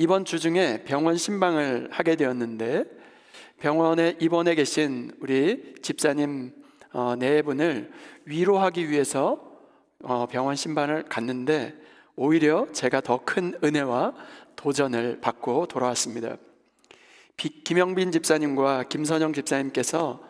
이번 주 중에 병원 신방을 하게 되었는데, 병원에 입원해 계신 우리 집사님 네 분을 위로하기 위해서 병원 신방을 갔는데, 오히려 제가 더 큰 은혜와 도전을 받고 돌아왔습니다. 김영빈 집사님과 김선영 집사님께서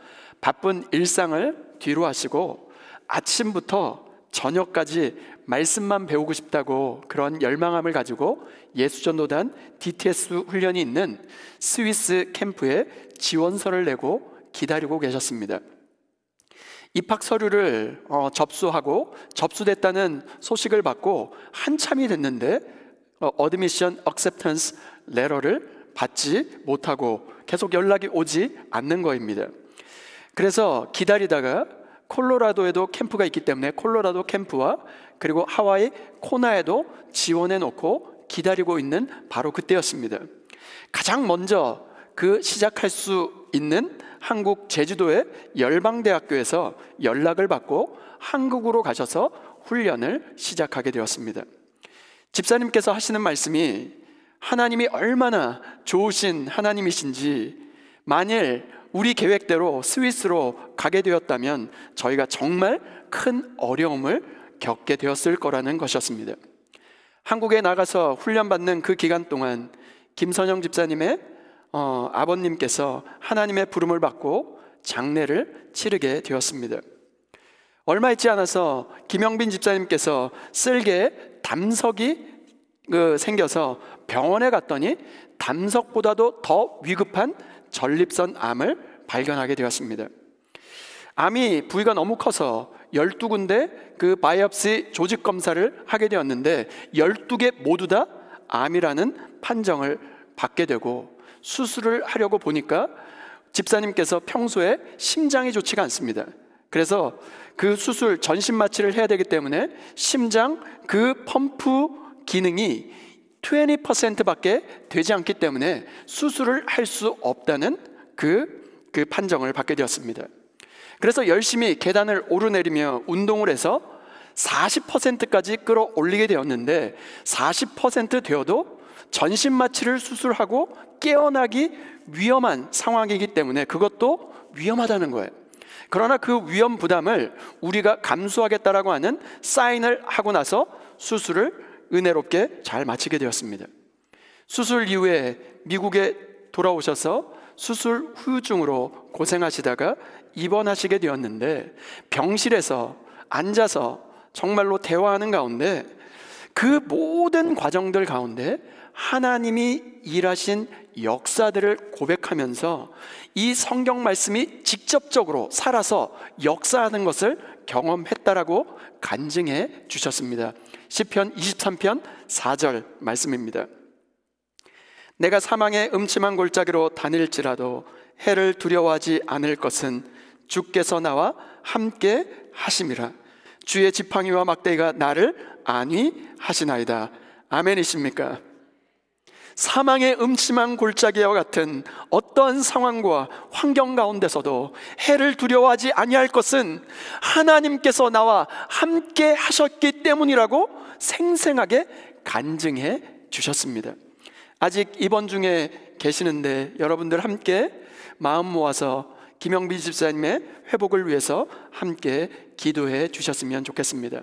바쁜 일상을 뒤로 하시고 아침부터 저녁까지 말씀만 배우고 싶다고 그런 열망함을 가지고 예수전도단 DTS 훈련이 있는 스위스 캠프에 지원서를 내고 기다리고 계셨습니다. 입학 서류를 접수하고 접수됐다는 소식을 받고 한참이 됐는데 Admission Acceptance Letter를 받지 못하고 계속 연락이 오지 않는 거입니다. 그래서 기다리다가 콜로라도에도 캠프가 있기 때문에 콜로라도 캠프와 그리고 하와이 코나에도 지원해 놓고 기다리고 있는 바로 그때였습니다. 가장 먼저 시작할 수 있는 한국 제주도의 열방대학교에서 연락을 받고 한국으로 가셔서 훈련을 시작하게 되었습니다. 집사님께서 하시는 말씀이 하나님이 얼마나 좋으신 하나님이신지, 만일 우리 계획대로 스위스로 가게 되었다면 저희가 정말 큰 어려움을 겪게 되었을 거라는 것이었습니다. 한국에 나가서 훈련받는 그 기간 동안 김선영 집사님의 아버님께서 하나님의 부름을 받고 장례를 치르게 되었습니다. 얼마 있지 않아서 김영빈 집사님께서 쓸개에 담석이 생겨서 병원에 갔더니 담석보다도 더 위급한 전립선 암을 발견하게 되었습니다. 암이 부위가 너무 커서 12군데 바이옵시 조직 검사를 하게 되었는데 12개 모두 다 암이라는 판정을 받게 되고, 수술을 하려고 보니까 집사님께서 평소에 심장이 좋지가 않습니다. 그래서 그 수술 전신 마취를 해야 되기 때문에 심장 펌프 기능이 20%밖에 되지 않기 때문에 수술을 할 수 없다는 그 판정을 받게 되었습니다. 그래서 열심히 계단을 오르내리며 운동을 해서 40%까지 끌어올리게 되었는데, 40% 되어도 전신 마취를 수술하고 깨어나기 위험한 상황이기 때문에 그것도 위험하다는 거예요. 그러나 그 위험 부담을 우리가 감수하겠다라고 하는 사인을 하고 나서 수술을 은혜롭게 잘 마치게 되었습니다. 수술 이후에 미국에 돌아오셔서 수술 후유증으로 고생하시다가 입원하시게 되었는데, 병실에서 앉아서 정말로 대화하는 가운데 그 모든 과정들 가운데 하나님이 일하신 역사들을 고백하면서 이 성경 말씀이 직접적으로 살아서 역사하는 것을 경험했다라고 간증해 주셨습니다. 시편 23편 4절 말씀입니다. 내가 사망의 음침한 골짜기로 다닐지라도 해를 두려워하지 않을 것은 주께서 나와 함께 하심이라. 주의 지팡이와 막대기가 나를 안위하시나이다. 아멘이십니까? 사망의 음침한 골짜기와 같은 어떤 상황과 환경 가운데서도 해를 두려워하지 아니할 것은 하나님께서 나와 함께 하셨기 때문이라고 생생하게 간증해 주셨습니다. 아직 입원 중에 계시는데 여러분들 함께 마음 모아서 김영빈 집사님의 회복을 위해서 함께 기도해 주셨으면 좋겠습니다.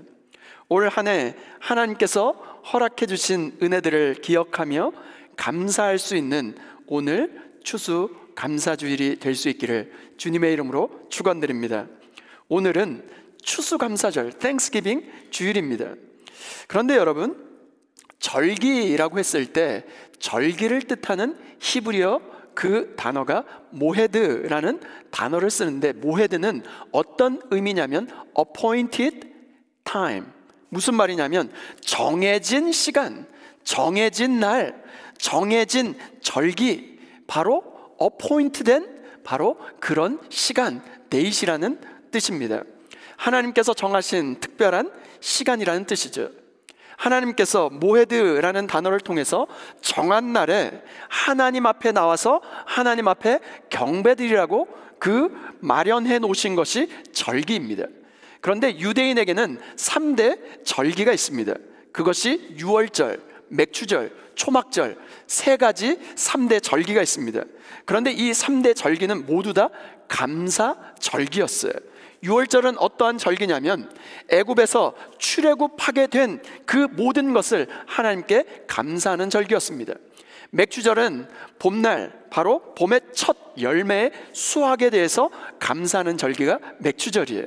올 한 해 하나님께서 허락해 주신 은혜들을 기억하며 감사할 수 있는 오늘 추수 감사주일이 될 수 있기를 주님의 이름으로 축원드립니다. 오늘은 추수감사절 Thanksgiving 주일입니다. 그런데 여러분, 절기라고 했을 때 절기를 뜻하는 히브리어 그 단어가 모헤드라는 단어를 쓰는데, 모헤드는 어떤 의미냐면 appointed time, 무슨 말이냐면 정해진 시간, 정해진 날, 정해진 절기, 바로 appoint된 바로 그런 시간, 데이시라는 뜻입니다. 하나님께서 정하신 특별한 시간이라는 뜻이죠. 하나님께서 모헤드라는 단어를 통해서 정한 날에 하나님 앞에 나와서 하나님 앞에 경배드리라고 마련해 놓으신 것이 절기입니다. 그런데 유대인에게는 3대 절기가 있습니다. 그것이 유월절, 맥추절, 초막절, 세 가지 3대 절기가 있습니다. 그런데 이 3대 절기는 모두 다 감사절기였어요. 6월절은 어떠한 절기냐면 애굽에서 출애굽하게 된 그 모든 것을 하나님께 감사하는 절기였습니다. 맥추절은 봄날, 바로 봄의 첫 열매의 수확에 대해서 감사하는 절기가 맥추절이에요.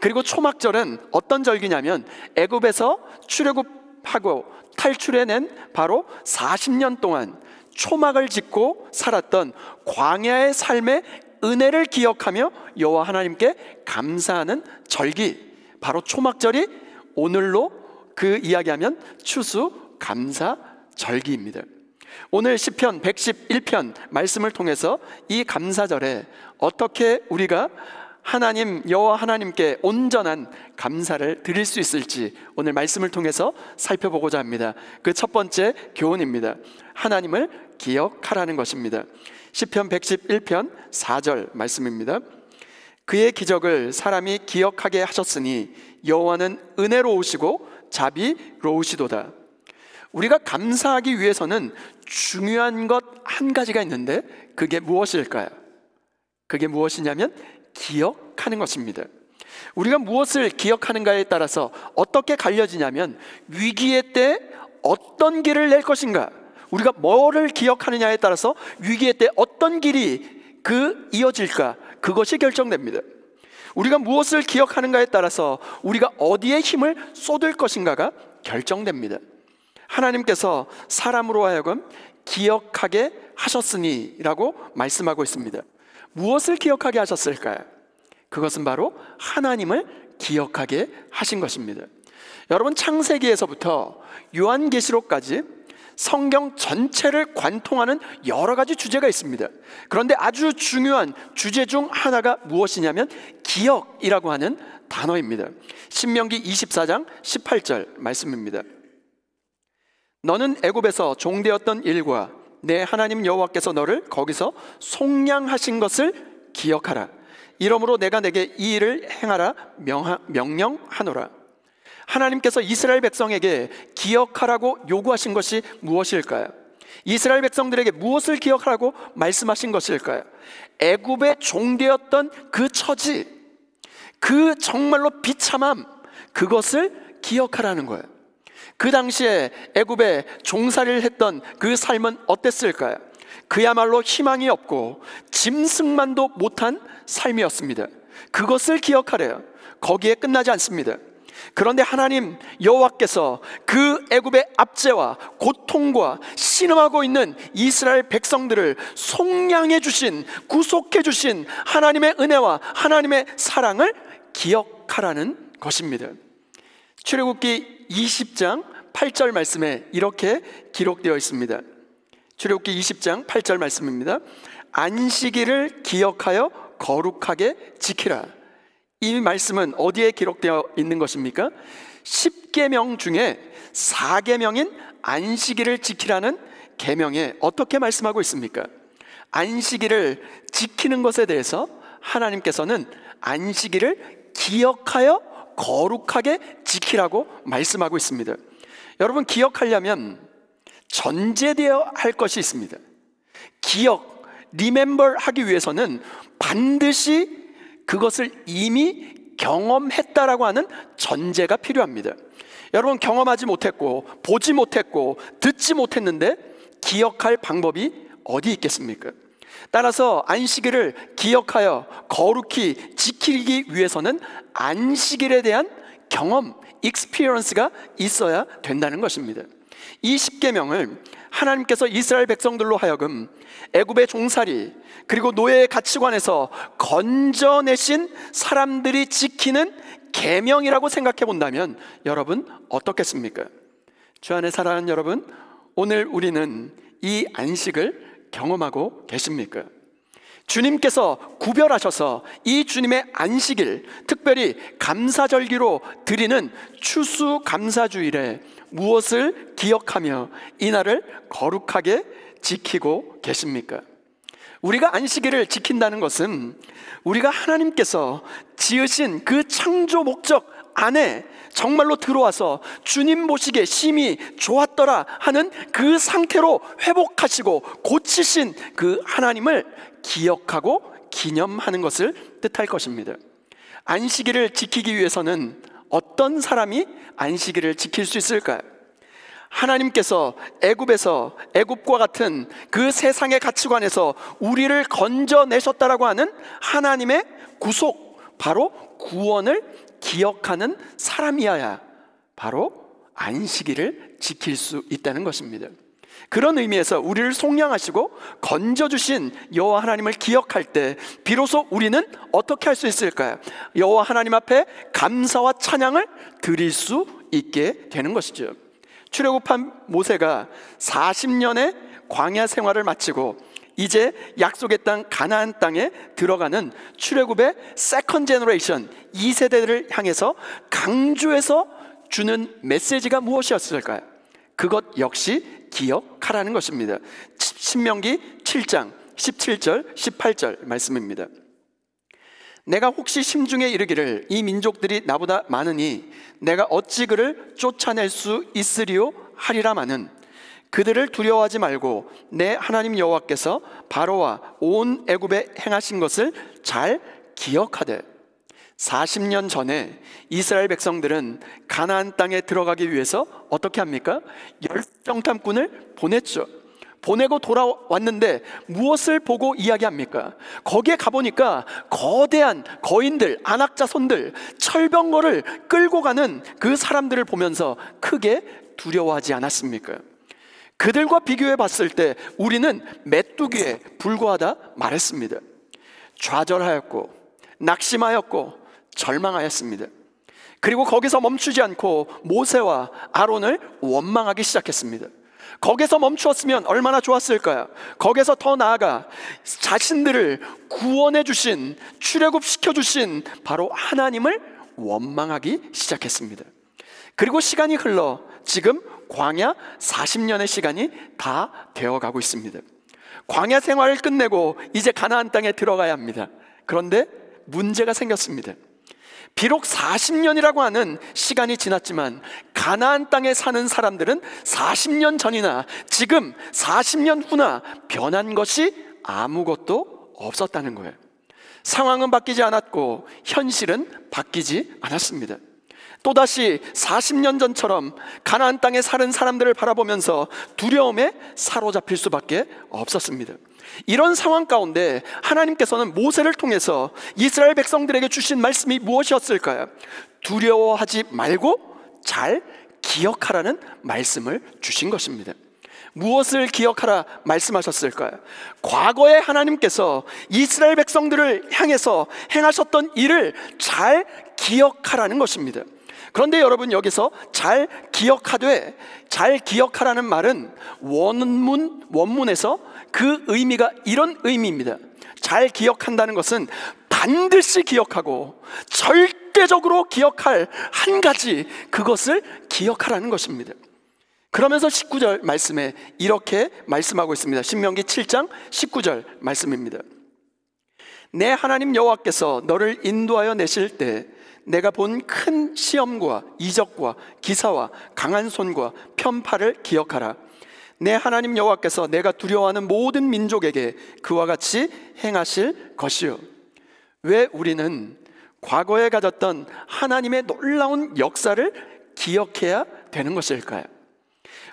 그리고 초막절은 어떤 절기냐면 애굽에서 출애굽하고 탈출해낸 바로 40년 동안 초막을 짓고 살았던 광야의 삶의 은혜를 기억하며 여호와 하나님께 감사하는 절기, 바로 초막절이 오늘로 그 이야기하면 추수 감사 절기입니다. 오늘 시편 111편 말씀을 통해서 이 감사절에 어떻게 우리가 하나님 여호와 하나님께 온전한 감사를 드릴 수 있을지 오늘 말씀을 통해서 살펴보고자 합니다. 그 첫 번째 교훈입니다. 하나님을 기억하라는 것입니다. 시편 111편 4절 말씀입니다. 그의 기적을 사람이 기억하게 하셨으니 여호와는 은혜로우시고 자비로우시도다. 우리가 감사하기 위해서는 중요한 것 한 가지가 있는데 그게 무엇일까요? 그게 무엇이냐면 기억하는 것입니다. 우리가 무엇을 기억하는가에 따라서 어떻게 갈려지냐면 위기의 때 어떤 길을 낼 것인가, 우리가 뭐를 기억하느냐에 따라서 위기의 때 어떤 길이 이어질까, 그것이 결정됩니다. 우리가 무엇을 기억하는가에 따라서 우리가 어디에 힘을 쏟을 것인가가 결정됩니다. 하나님께서 사람으로 하여금 기억하게 하셨으니 라고 말씀하고 있습니다. 무엇을 기억하게 하셨을까요? 그것은 바로 하나님을 기억하게 하신 것입니다. 여러분, 창세기에서부터 요한계시록까지 성경 전체를 관통하는 여러 가지 주제가 있습니다. 그런데 아주 중요한 주제 중 하나가 무엇이냐면 기억이라고 하는 단어입니다. 신명기 24장 18절 말씀입니다. 너는 애굽에서 종되었던 일과 내 하나님 여호와께서 너를 거기서 속량하신 것을 기억하라. 이러므로 내가 내게 이 일을 행하라 명령하노라. 하나님께서 이스라엘 백성에게 기억하라고 요구하신 것이 무엇일까요? 이스라엘 백성들에게 무엇을 기억하라고 말씀하신 것일까요? 애굽의 종되었던 그 처지, 그 정말로 비참함, 그것을 기억하라는 거예요. 그 당시에 애굽에 종살이를 했던 그 삶은 어땠을까요? 그야말로 희망이 없고 짐승만도 못한 삶이었습니다. 그것을 기억하래요. 거기에 끝나지 않습니다. 그런데 하나님 여호와께서 그 애굽의 압제와 고통과 신음하고 있는 이스라엘 백성들을 속량해 주신, 구속해 주신 하나님의 은혜와 하나님의 사랑을 기억하라는 것입니다. 출애굽기 20장 8절 말씀에 이렇게 기록되어 있습니다. 출애굽기 20장 8절 말씀입니다. 안식일을 기억하여 거룩하게 지키라. 이 말씀은 어디에 기록되어 있는 것입니까? 10계명 중에 4계명인 안식일을 지키라는 계명에 어떻게 말씀하고 있습니까? 안식일을 지키는 것에 대해서 하나님께서는 안식일을 기억하여 거룩하게 지키라고 말씀하고 있습니다. 여러분, 기억하려면 전제되어야 할 것이 있습니다. 기억, remember 하기 위해서는 반드시 그것을 이미 경험했다라고 하는 전제가 필요합니다. 여러분, 경험하지 못했고 보지 못했고 듣지 못했는데 기억할 방법이 어디 있겠습니까? 따라서 안식일을 기억하여 거룩히 지키기 위해서는 안식일에 대한 경험, 익스피리언스가 있어야 된다는 것입니다. 이 10계명을 하나님께서 이스라엘 백성들로 하여금 애굽의 종살이 그리고 노예의 가치관에서 건져내신 사람들이 지키는 계명이라고 생각해 본다면 여러분 어떻겠습니까? 주 안에 사랑하는 여러분, 오늘 우리는 이 안식을 경험하고 계십니까? 주님께서 구별하셔서 이 주님의 안식일, 특별히 감사절기로 드리는 추수감사주일에 무엇을 기억하며 이날을 거룩하게 지키고 계십니까? 우리가 안식일을 지킨다는 것은 우리가 하나님께서 지으신 그 창조 목적 안에 정말로 들어와서 주님 보시기에 심히 좋았더라 하는 그 상태로 회복하시고 고치신 그 하나님을 기억하고 기념하는 것을 뜻할 것입니다. 안식일을 지키기 위해서는 어떤 사람이 안식일을 지킬 수 있을까요? 하나님께서 애굽과 같은 그 세상의 가치관에서 우리를 건져내셨다라고 하는 하나님의 구속, 바로 구원을 기억하는 사람이어야 바로 안식일을 지킬 수 있다는 것입니다. 그런 의미에서 우리를 속량하시고 건져주신 여호와 하나님을 기억할 때 비로소 우리는 어떻게 할 수 있을까요? 여호와 하나님 앞에 감사와 찬양을 드릴 수 있게 되는 것이죠. 출애굽한 모세가 40년의 광야 생활을 마치고 이제 약속의 땅 가나안 땅에 들어가는 출애굽의 세컨 제너레이션 2세대를 향해서 강조해서 주는 메시지가 무엇이었을까요? 그것 역시 기억하라는 것입니다. 신명기 7장 17절 18절 말씀입니다. 내가 혹시 심중에 이르기를 이 민족들이 나보다 많으니 내가 어찌 그를 쫓아낼 수 있으리요 하리라마는 그들을 두려워하지 말고 내 하나님 여호와께서 바로와 온 애굽에 행하신 것을 잘 기억하되 40년 전에 이스라엘 백성들은 가나안 땅에 들어가기 위해서 어떻게 합니까? 열정탐꾼을 보냈죠. 보내고 돌아왔는데 무엇을 보고 이야기합니까? 거기에 가보니까 거대한 거인들, 안악자손들, 철병거를 끌고 가는 그 사람들을 보면서 크게 두려워하지 않았습니까? 그들과 비교해 봤을 때 우리는 메뚜기에 불과하다 말했습니다. 좌절하였고 낙심하였고 절망하였습니다. 그리고 거기서 멈추지 않고 모세와 아론을 원망하기 시작했습니다. 거기서 멈추었으면 얼마나 좋았을까요? 거기서 더 나아가 자신들을 구원해 주신, 출애굽시켜 주신 바로 하나님을 원망하기 시작했습니다. 그리고 시간이 흘러 지금 광야 40년의 시간이 다 되어가고 있습니다. 광야 생활을 끝내고 이제 가나안 땅에 들어가야 합니다. 그런데 문제가 생겼습니다. 비록 40년이라고 하는 시간이 지났지만 가나안 땅에 사는 사람들은 40년 전이나 지금 40년 후나 변한 것이 아무것도 없었다는 거예요. 상황은 바뀌지 않았고 현실은 바뀌지 않았습니다. 또다시 40년 전처럼 가나안 땅에 사는 사람들을 바라보면서 두려움에 사로잡힐 수밖에 없었습니다. 이런 상황 가운데 하나님께서는 모세를 통해서 이스라엘 백성들에게 주신 말씀이 무엇이었을까요? 두려워하지 말고 잘 기억하라는 말씀을 주신 것입니다. 무엇을 기억하라 말씀하셨을까요? 과거에 하나님께서 이스라엘 백성들을 향해서 행하셨던 일을 잘 기억하라는 것입니다. 그런데 여러분, 여기서 잘 기억하라는 말은 원문에서 그 의미가 이런 의미입니다. 잘 기억한다는 것은 반드시 기억하고 절대적으로 기억할 한 가지, 그것을 기억하라는 것입니다. 그러면서 19절 말씀에 이렇게 말씀하고 있습니다. 신명기 7장 19절 말씀입니다. 내 하나님 여호와께서 너를 인도하여 내실 때 내가 본 큰 시험과 이적과 기사와 강한 손과 편팔을 기억하라. 내 하나님 여호와께서 내가 두려워하는 모든 민족에게 그와 같이 행하실 것이요. 왜 우리는 과거에 가졌던 하나님의 놀라운 역사를 기억해야 되는 것일까요?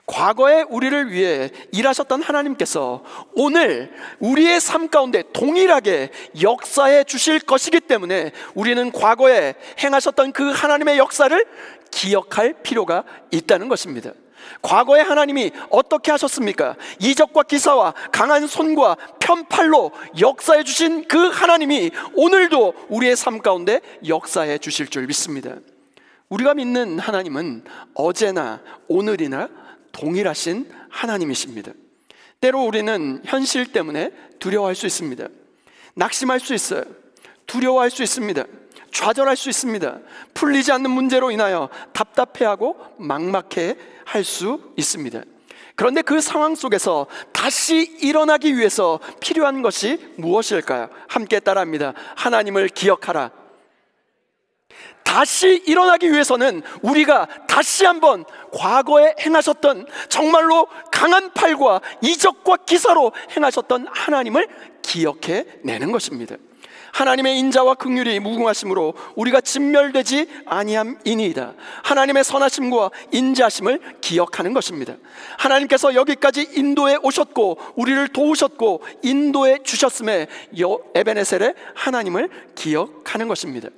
과거에 우리를 위해 일하셨던 하나님께서 오늘 우리의 삶 가운데 동일하게 역사해 주실 것이기 때문에 우리는 과거에 행하셨던 그 하나님의 역사를 기억할 필요가 있다는 것입니다. 과거에 하나님이 어떻게 하셨습니까? 이적과 기사와 강한 손과 편팔로 역사해 주신 그 하나님이 오늘도 우리의 삶 가운데 역사해 주실 줄 믿습니다. 우리가 믿는 하나님은 어제나 오늘이나 동일하신 하나님이십니다. 때로 우리는 현실 때문에 두려워할 수 있습니다. 낙심할 수 있어요. 두려워할 수 있습니다. 좌절할 수 있습니다. 풀리지 않는 문제로 인하여 답답해하고 막막해 할 수 있습니다. 그런데 그 상황 속에서 다시 일어나기 위해서 필요한 것이 무엇일까요? 함께 따라합니다. 하나님을 기억하라. 다시 일어나기 위해서는 우리가 다시 한번 과거에 행하셨던 정말로 강한 팔과 이적과 기사로 행하셨던 하나님을 기억해 내는 것입니다. 하나님의 인자와 긍휼이 무궁하심으로 우리가 진멸되지 아니함이니이다. 하나님의 선하심과 인자하심을 기억하는 것입니다. 하나님께서 여기까지 인도해 오셨고 우리를 도우셨고 인도해 주셨음에 에베네셀의 하나님을 기억하는 것입니다.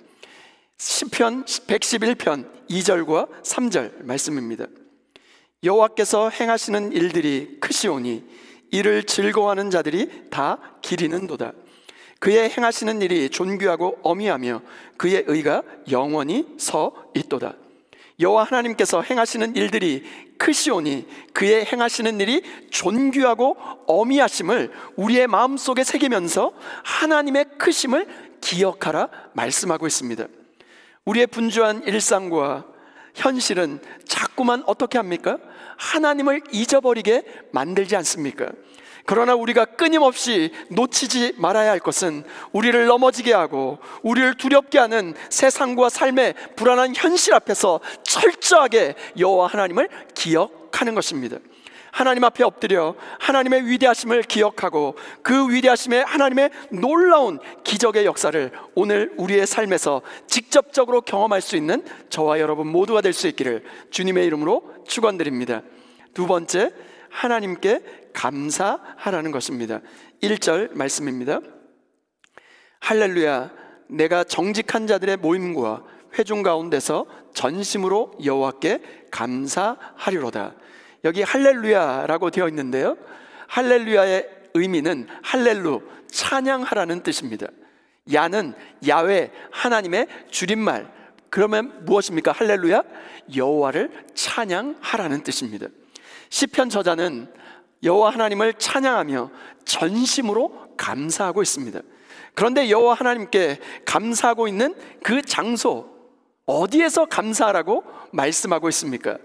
시편 111편 2절과 3절 말씀입니다. 여호와께서 행하시는 일들이 크시오니 이를 즐거워하는 자들이 다 기리는도다. 그의 행하시는 일이 존귀하고 어미하며 그의 의가 영원히 서 있도다. 여호와 하나님께서 행하시는 일들이 크시오니 그의 행하시는 일이 존귀하고 어미하심을 우리의 마음속에 새기면서 하나님의 크심을 기억하라 말씀하고 있습니다. 우리의 분주한 일상과 현실은 자꾸만 어떻게 합니까? 하나님을 잊어버리게 만들지 않습니까? 그러나 우리가 끊임없이 놓치지 말아야 할 것은 우리를 넘어지게 하고 우리를 두렵게 하는 세상과 삶의 불안한 현실 앞에서 철저하게 여호와 하나님을 기억하는 것입니다. 하나님 앞에 엎드려 하나님의 위대하심을 기억하고 그 위대하심의 하나님의 놀라운 기적의 역사를 오늘 우리의 삶에서 직접적으로 경험할 수 있는 저와 여러분 모두가 될 수 있기를 주님의 이름으로 축원드립니다. 두 번째, 하나님께 감사하라는 것입니다. 1절 말씀입니다. 할렐루야, 내가 정직한 자들의 모임과 회중 가운데서 전심으로 여호와께 감사하리로다. 여기 할렐루야라고 되어 있는데요, 할렐루야의 의미는 할렐루, 찬양하라는 뜻입니다. 야는 야훼, 하나님의 줄임말. 그러면 무엇입니까? 할렐루야? 여호와를 찬양하라는 뜻입니다. 시편 저자는 여호와 하나님을 찬양하며 전심으로 감사하고 있습니다. 그런데 여호와 하나님께 감사하고 있는 그 장소, 어디에서 감사하라고 말씀하고 있습니까?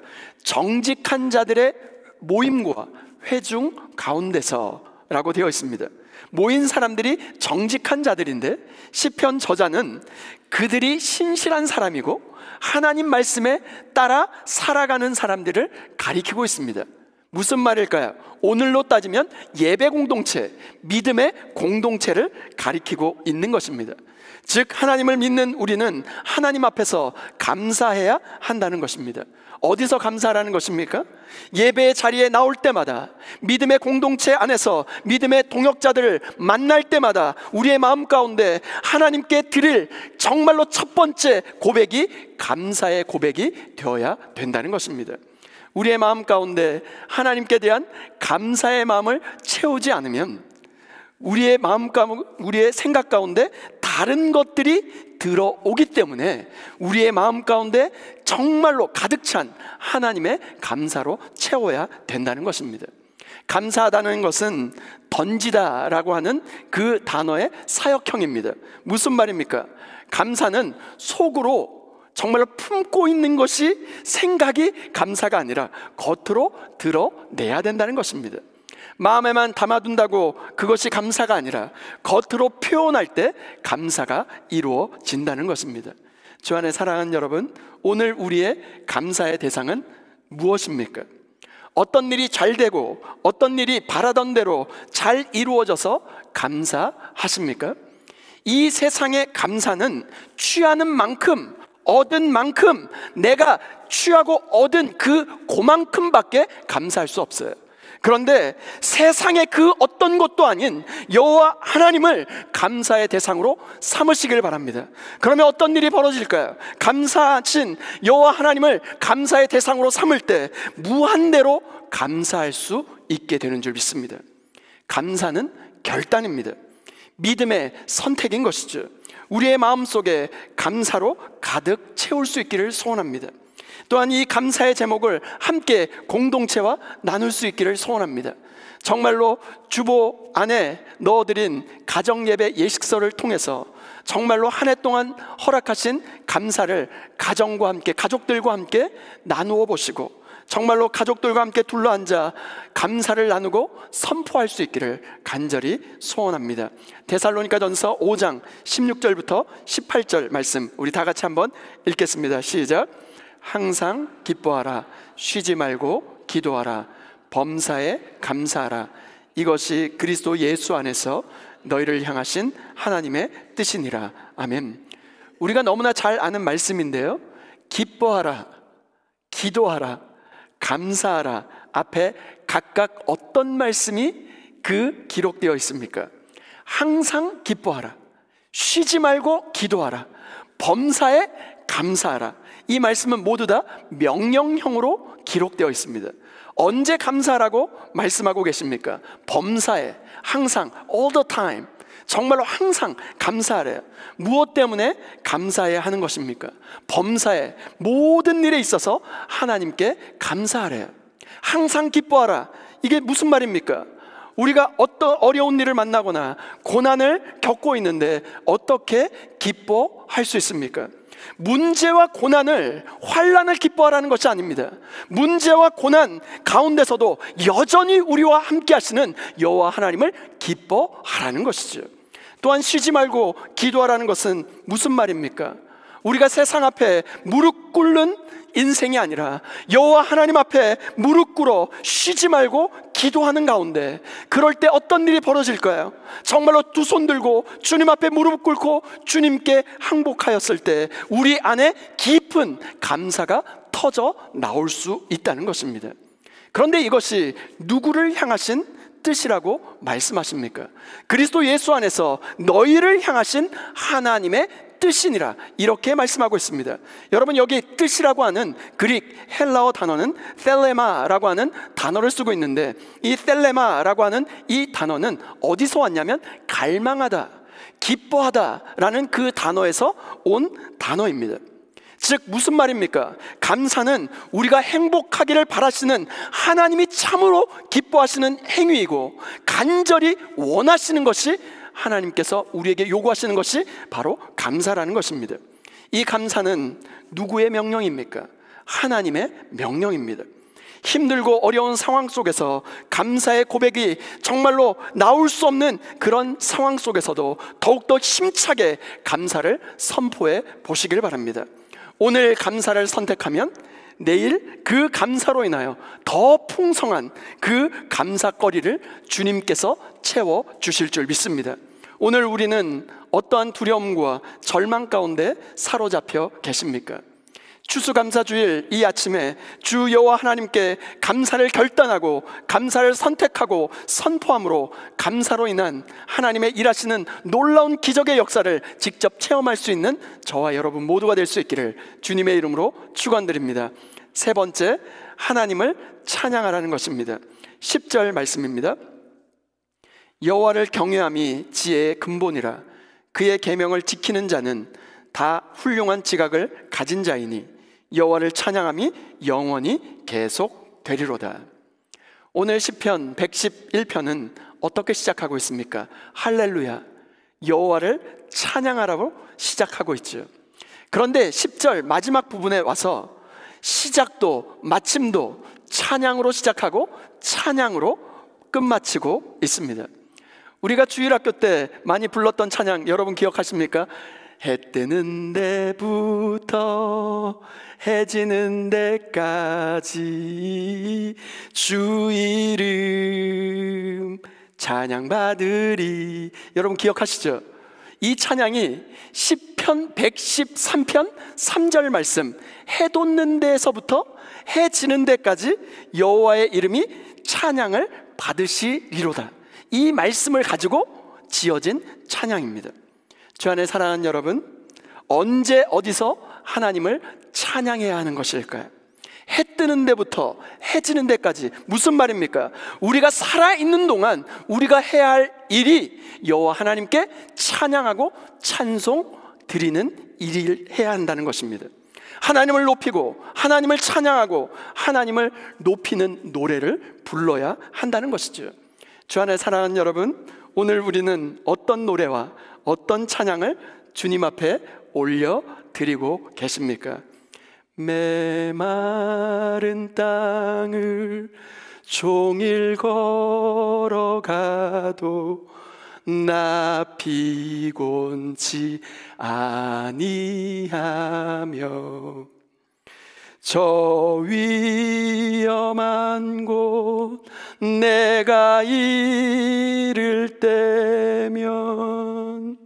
정직한 자들의 모임과 회중 가운데서 라고 되어 있습니다. 모인 사람들이 정직한 자들인데 시편 저자는 그들이 신실한 사람이고 하나님 말씀에 따라 살아가는 사람들을 가리키고 있습니다. 무슨 말일까요? 오늘로 따지면 예배 공동체, 믿음의 공동체를 가리키고 있는 것입니다. 즉 하나님을 믿는 우리는 하나님 앞에서 감사해야 한다는 것입니다. 어디서 감사하라는 것입니까? 예배의 자리에 나올 때마다, 믿음의 공동체 안에서 믿음의 동역자들을 만날 때마다 우리의 마음 가운데 하나님께 드릴 정말로 첫 번째 고백이 감사의 고백이 되어야 된다는 것입니다. 우리의 마음 가운데 하나님께 대한 감사의 마음을 채우지 않으면 우리의 마음 가운데, 우리의 생각 가운데 다른 것들이 들어오기 때문에 우리의 마음 가운데 정말로 가득 찬 하나님의 감사로 채워야 된다는 것입니다. 감사하다는 것은 던지다라고 하는 그 단어의 사역형입니다. 무슨 말입니까? 감사는 속으로 정말로 품고 있는 것이 생각이 감사가 아니라 겉으로 드러내야 된다는 것입니다. 마음에만 담아둔다고 그것이 감사가 아니라 겉으로 표현할 때 감사가 이루어진다는 것입니다. 주 안에 사랑하는 여러분, 오늘 우리의 감사의 대상은 무엇입니까? 어떤 일이 잘 되고 어떤 일이 바라던 대로 잘 이루어져서 감사하십니까? 이 세상의 감사는 취하는 만큼, 얻은 만큼, 내가 취하고 얻은 그만큼밖에 감사할 수 없어요. 그런데 세상의 그 어떤 것도 아닌 여호와 하나님을 감사의 대상으로 삼으시길 바랍니다. 그러면 어떤 일이 벌어질까요? 감사하신 여호와 하나님을 감사의 대상으로 삼을 때 무한대로 감사할 수 있게 되는 줄 믿습니다. 감사는 결단입니다. 믿음의 선택인 것이죠. 우리의 마음속에 감사로 가득 채울 수 있기를 소원합니다. 또한 이 감사의 제목을 함께 공동체와 나눌 수 있기를 소원합니다. 정말로 주보 안에 넣어드린 가정예배 예식서를 통해서 정말로 한 해 동안 허락하신 감사를 가정과 함께, 가족들과 함께 나누어 보시고 정말로 가족들과 함께 둘러앉아 감사를 나누고 선포할 수 있기를 간절히 소원합니다. 데살로니가전서 5장 16절부터 18절 말씀 우리 다 같이 한번 읽겠습니다. 시작. 항상 기뻐하라. 쉬지 말고 기도하라. 범사에 감사하라. 이것이 그리스도 예수 안에서 너희를 향하신 하나님의 뜻이니라. 아멘. 우리가 너무나 잘 아는 말씀인데요, 기뻐하라, 기도하라, 감사하라 앞에 각각 어떤 말씀이 기록되어 있습니까? 항상 기뻐하라, 쉬지 말고 기도하라, 범사에 감사하라. 이 말씀은 모두 다 명령형으로 기록되어 있습니다. 언제 감사하라고 말씀하고 계십니까? 범사에, 항상, all the time, 정말로 항상 감사하래요. 무엇 때문에 감사해야 하는 것입니까? 범사에, 모든 일에 있어서 하나님께 감사하래요. 항상 기뻐하라. 이게 무슨 말입니까? 우리가 어떤 어려운 일을 만나거나 고난을 겪고 있는데 어떻게 기뻐할 수 있습니까? 문제와 고난을, 환난을 기뻐하라는 것이 아닙니다. 문제와 고난 가운데서도 여전히 우리와 함께 하시는 여호와 하나님을 기뻐하라는 것이죠. 또한 쉬지 말고 기도하라는 것은 무슨 말입니까? 우리가 세상 앞에 무릎 꿇는 인생이 아니라 여호와 하나님 앞에 무릎 꿇어 쉬지 말고 기도하는 가운데, 그럴 때 어떤 일이 벌어질까요? 정말로 두 손 들고 주님 앞에 무릎 꿇고 주님께 항복하였을 때 우리 안에 깊은 감사가 터져 나올 수 있다는 것입니다. 그런데 이것이 누구를 향하신 뜻이라고 말씀하십니까? 그리스도 예수 안에서 너희를 향하신 하나님의 뜻이니라, 이렇게 말씀하고 있습니다. 여러분, 여기 뜻이라고 하는 그릭 헬라어 단어는 텔레마라고 하는 단어를 쓰고 있는데, 이 텔레마라고 하는 이 단어는 어디서 왔냐면 갈망하다, 기뻐하다 라는 그 단어에서 온 단어입니다. 즉 무슨 말입니까? 감사는 우리가 행복하기를 바라시는 하나님이 참으로 기뻐하시는 행위이고, 간절히 원하시는 것이, 하나님께서 우리에게 요구하시는 것이 바로 감사라는 것입니다. 이 감사는 누구의 명령입니까? 하나님의 명령입니다. 힘들고 어려운 상황 속에서 감사의 고백이 정말로 나올 수 없는 그런 상황 속에서도 더욱더 힘차게 감사를 선포해 보시길 바랍니다. 오늘 감사를 선택하면 내일 그 감사로 인하여 더 풍성한 그 감사거리를 주님께서 채워 주실 줄 믿습니다. 오늘 우리는 어떠한 두려움과 절망 가운데 사로잡혀 계십니까? 추수감사주일 이 아침에 주 여호와 하나님께 감사를 결단하고 감사를 선택하고 선포함으로 감사로 인한 하나님의 일하시는 놀라운 기적의 역사를 직접 체험할 수 있는 저와 여러분 모두가 될 수 있기를 주님의 이름으로 축원드립니다. 세 번째, 하나님을 찬양하라는 것입니다. 10절 말씀입니다. 여호와를 경외함이 지혜의 근본이라. 그의 계명을 지키는 자는 다 훌륭한 지각을 가진 자이니 여호와를 찬양함이 영원히 계속되리로다. 오늘 시편 111편은 어떻게 시작하고 있습니까? 할렐루야, 여호와를 찬양하라고 시작하고 있죠. 그런데 10절 마지막 부분에 와서 시작도 마침도 찬양으로 시작하고 찬양으로 끝마치고 있습니다. 우리가 주일학교 때 많이 불렀던 찬양 여러분 기억하십니까? 해 뜨는 데부터 해 지는 데까지 주 이름 찬양받으리. 여러분 기억하시죠? 이 찬양이 시편 113편 3절 말씀, 해 돋는 데에서부터 해 지는 데까지 여호와의 이름이 찬양을 받으시리로다, 이 말씀을 가지고 지어진 찬양입니다. 주 안에 사랑하는 여러분, 언제 어디서 하나님을 찬양해야 하는 것일까요? 해 뜨는 데부터 해 지는 데까지. 무슨 말입니까? 우리가 살아있는 동안 우리가 해야 할 일이 여호와 하나님께 찬양하고 찬송 드리는 일을 해야 한다는 것입니다. 하나님을 높이고 하나님을 찬양하고 하나님을 높이는 노래를 불러야 한다는 것이죠. 주 안에 사랑하는 여러분, 오늘 우리는 어떤 노래와 어떤 찬양을 주님 앞에 올려드리고 계십니까? 메마른 땅을 종일 걸어가도 나 피곤치 아니하며 저 위험한 곳 내가 이를 때면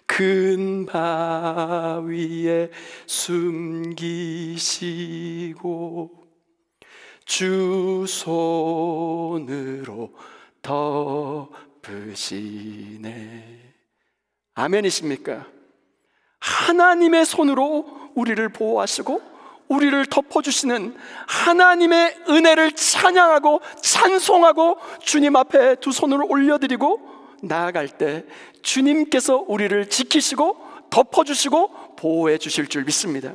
큰 바위에 숨기시고 주 손으로 덮으시네. 아멘이십니까? 하나님의 손으로 우리를 보호하시고 우리를 덮어주시는 하나님의 은혜를 찬양하고 찬송하고 주님 앞에 두 손을 올려드리고 나아갈 때 주님께서 우리를 지키시고 덮어주시고 보호해 주실 줄 믿습니다.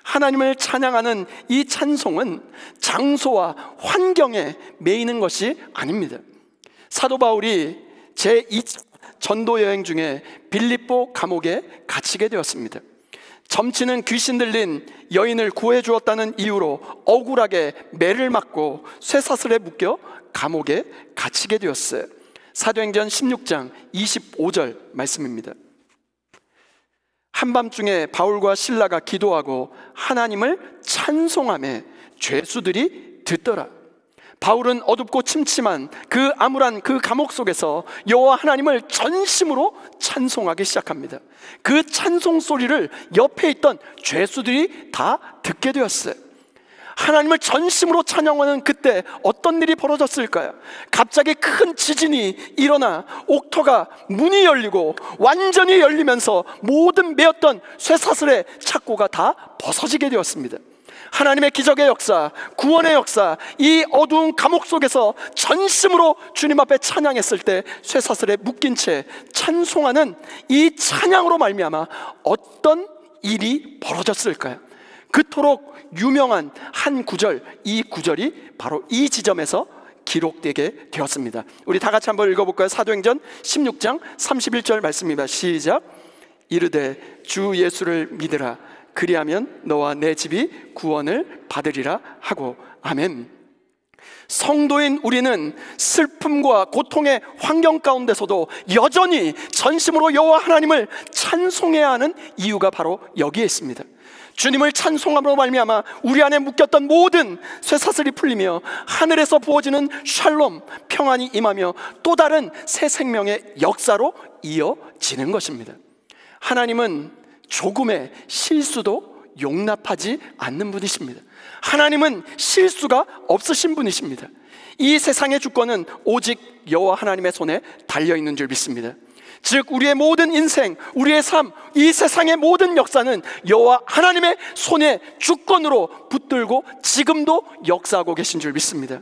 하나님을 찬양하는 이 찬송은 장소와 환경에 매이는 것이 아닙니다. 사도 바울이 제2차 전도 여행 중에 빌립보 감옥에 갇히게 되었습니다. 점치는 귀신 들린 여인을 구해 주었다는 이유로 억울하게 매를 맞고 쇠사슬에 묶여 감옥에 갇히게 되었어요. 사도행전 16장 25절 말씀입니다. 한밤중에 바울과 실라가 기도하고 하나님을 찬송하며 죄수들이 듣더라. 바울은 어둡고 침침한 그 암울한 그 감옥 속에서 여호와 하나님을 전심으로 찬송하기 시작합니다. 그 찬송 소리를 옆에 있던 죄수들이 다 듣게 되었어요. 하나님을 전심으로 찬양하는 그때 어떤 일이 벌어졌을까요? 갑자기 큰 지진이 일어나 옥토가 문이 열리고 완전히 열리면서 모든 매었던 쇠사슬의 착고가 다 벗어지게 되었습니다. 하나님의 기적의 역사, 구원의 역사, 이 어두운 감옥 속에서 전심으로 주님 앞에 찬양했을 때 쇠사슬에 묶인 채 찬송하는 이 찬양으로 말미암아 어떤 일이 벌어졌을까요? 그토록 유명한 한 구절, 이 구절이 바로 이 지점에서 기록되게 되었습니다. 우리 다 같이 한번 읽어볼까요? 사도행전 16장 31절 말씀입니다. 시작. 이르되 주 예수를 믿으라. 그리하면 너와 내 집이 구원을 받으리라 하고. 아멘. 성도인 우리는 슬픔과 고통의 환경 가운데서도 여전히 전심으로 여호와 하나님을 찬송해야 하는 이유가 바로 여기에 있습니다. 주님을 찬송함으로 말미암아 우리 안에 묶였던 모든 쇠사슬이 풀리며 하늘에서 부어지는 샬롬, 평안이 임하며 또 다른 새 생명의 역사로 이어지는 것입니다. 하나님은 조금의 실수도 용납하지 않는 분이십니다. 하나님은 실수가 없으신 분이십니다. 이 세상의 주권은 오직 여호와 하나님의 손에 달려있는 줄 믿습니다. 즉 우리의 모든 인생, 우리의 삶, 이 세상의 모든 역사는 여호와 하나님의 손에 주권으로 붙들고 지금도 역사하고 계신 줄 믿습니다.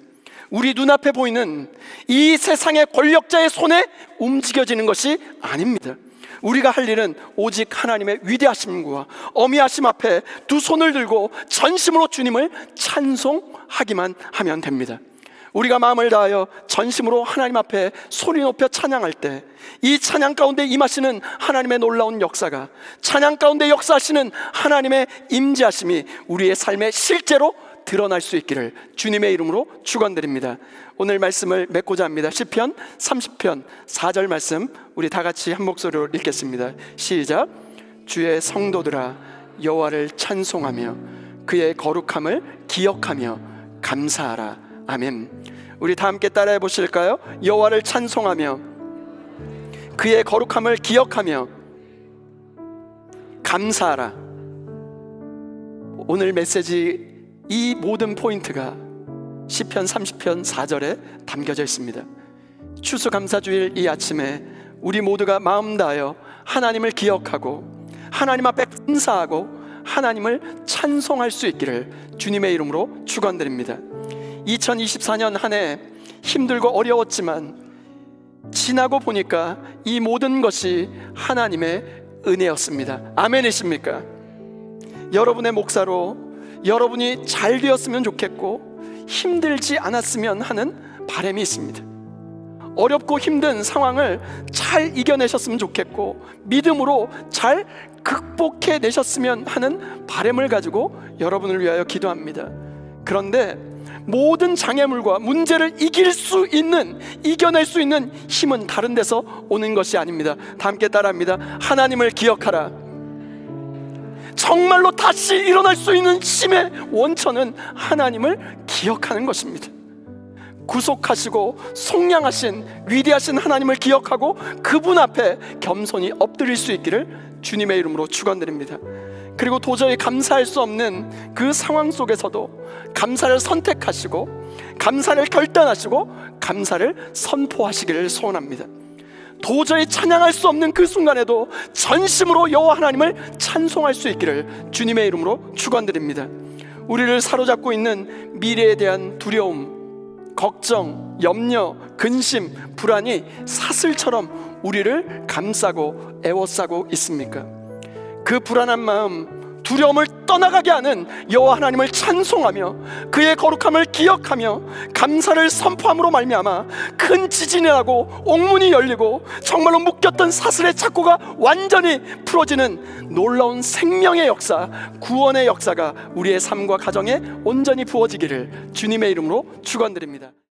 우리 눈앞에 보이는 이 세상의 권력자의 손에 움직여지는 것이 아닙니다. 우리가 할 일은 오직 하나님의 위대하심과 어미하심 앞에 두 손을 들고 전심으로 주님을 찬송하기만 하면 됩니다. 우리가 마음을 다하여 전심으로 하나님 앞에 소리 높여 찬양할 때 이 찬양 가운데 임하시는 하나님의 놀라운 역사가, 찬양 가운데 역사하시는 하나님의 임재하심이 우리의 삶에 실제로 드러날 수 있기를 주님의 이름으로 축원드립니다. 오늘 말씀을 맺고자 합니다. 시편 30편 4절 말씀 우리 다 같이 한 목소리로 읽겠습니다. 시작. 주의 성도들아 여호와를 찬송하며 그의 거룩함을 기억하며 감사하라. 아멘. 우리 다 함께 따라해 보실까요? 여호와를 찬송하며 그의 거룩함을 기억하며 감사하라. 오늘 메시지 이 모든 포인트가 시편 30편 4절에 담겨져 있습니다. 추수감사주일 이 아침에 우리 모두가 마음 다하여 하나님을 기억하고 하나님 앞에 감사하고 하나님을 찬송할 수 있기를 주님의 이름으로 축원드립니다. 2024년 한 해 힘들고 어려웠지만 지나고 보니까 이 모든 것이 하나님의 은혜였습니다. 아멘이십니까? 여러분의 목사로 여러분이 잘 되었으면 좋겠고 힘들지 않았으면 하는 바람이 있습니다. 어렵고 힘든 상황을 잘 이겨내셨으면 좋겠고 믿음으로 잘 극복해내셨으면 하는 바람을 가지고 여러분을 위하여 기도합니다. 그런데 모든 장애물과 문제를 이겨낼 수 있는 힘은 다른 데서 오는 것이 아닙니다. 다 함께 따라합니다. 하나님을 기억하라. 정말로 다시 일어날 수 있는 힘의 원천은 하나님을 기억하는 것입니다. 구속하시고 속량하신 위대하신 하나님을 기억하고 그분 앞에 겸손히 엎드릴 수 있기를 주님의 이름으로 축원드립니다. 그리고 도저히 감사할 수 없는 그 상황 속에서도 감사를 선택하시고 감사를 결단하시고 감사를 선포하시기를 소원합니다. 도저히 찬양할 수 없는 그 순간에도 전심으로 여호와 하나님을 찬송할 수 있기를 주님의 이름으로 축원드립니다. 우리를 사로잡고 있는 미래에 대한 두려움, 걱정, 염려, 근심, 불안이 사슬처럼 우리를 감싸고 에워싸고 있습니까? 그 불안한 마음, 두려움을 떠나가게 하는 여호와 하나님을 찬송하며 그의 거룩함을 기억하며 감사를 선포함으로 말미암아 큰 지진이 나고 옥문이 열리고 정말로 묶였던 사슬의 착고가 완전히 풀어지는 놀라운 생명의 역사, 구원의 역사가 우리의 삶과 가정에 온전히 부어지기를 주님의 이름으로 축원드립니다.